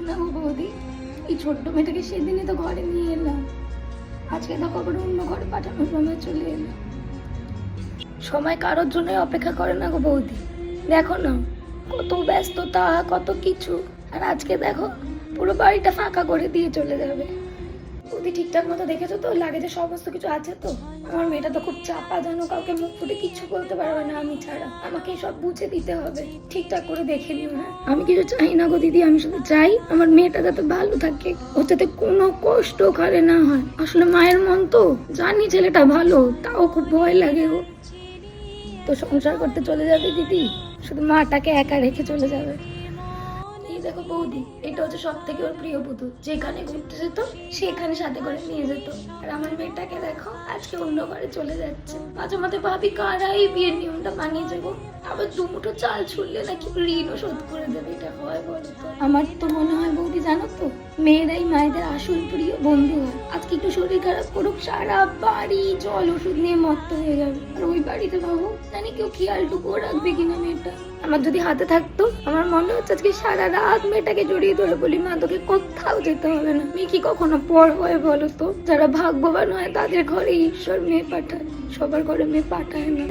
না গো বৌদি, এই ছোট্ট মেয়েটাকে সেদিনই তো ঘরে নিয়ে এলাম, আজকে তো খবর অন্য ঘরে পাঠানোর সময় চলে এলো। সময় কারোর জন্য অপেক্ষা করে না গো বৌদি। দেখো না কত ব্যস্ততা, কত কিছু, আর আজকে দেখো পুরো বাড়িটা ফাঁকা করে দিয়ে চলে যাবে। বৌদি ঠিকঠাক মতো দেখেছো তো, লাগেজে সমস্ত কিছু আছে তো? আমার মেয়েটা তো খুব চাপা, জানো, কাউকে মুখ ফুটে কিচ্ছু বলতে পারবে না আমি ছাড়া। আমাকে সব বুঝে দিতে হবে, ঠিকঠাক করে দেখে নিও। হ্যাঁ, আমি কিছু চাই না গো দিদি, আমি শুধু চাই আমার মেয়েটা যাতে ভালো থাকে, ওর যাতে কোনো কষ্ট ঘরে না হয়। আসলে মায়ের মন তো জানি, ছেলেটা ভালো, তাও খুব ভয় লাগে গো। তো সংসার করতে চলে যাবে দিদি, শুধু মাটাকে একা রেখে চলে যাবে। এই দেখো বৌদি, এটা হচ্ছে সব থেকে ওর প্রিয় পুতুল, যেখানে ঘুরতে যেত সেখানে সাথে করে নিয়ে যেত। আর আমার মেয়েটাকে দেখো আজকে অন্য ঘরে চলে যাচ্ছে। মাঝে মাঝে ভাবি কারা এই বিয়ের নিয়মটা বানিয়েছে গো, আবার দুমুঠো চাল ছুড়লে নাকি ঋণও শোধ করে দেবে। এটা হয় বলো তো? আমার তো মনে হয় বৌদি জানো তো, মেয়েরাই মায়েদের আসল প্রিয় বন্ধু হয়। আজকে একটু শরীর খারাপ করুক, সারা বাড়ি জল ওষুধ নিয়ে মত্ত হয়ে যাবে। আর ওই বাড়িতে ভাবো জানি কেউ খেয়ালটুকুও রাখবে কিনা মেয়েটা। আমার যদি হাতে থাকতো, আমার মনে হচ্ছে আজকে সারা রাত মেয়েটাকে জড়িয়ে ধরে বলি, মা তোকে কোথাও যেতে হবে না। মেয়ে কি কখনো পর হয় বলো তো? যারা ভাগ্যবান হয় তাদের ঘরে ঈশ্বর মেয়ে পাঠায়, সবার ঘরে মেয়ে পাঠায় না।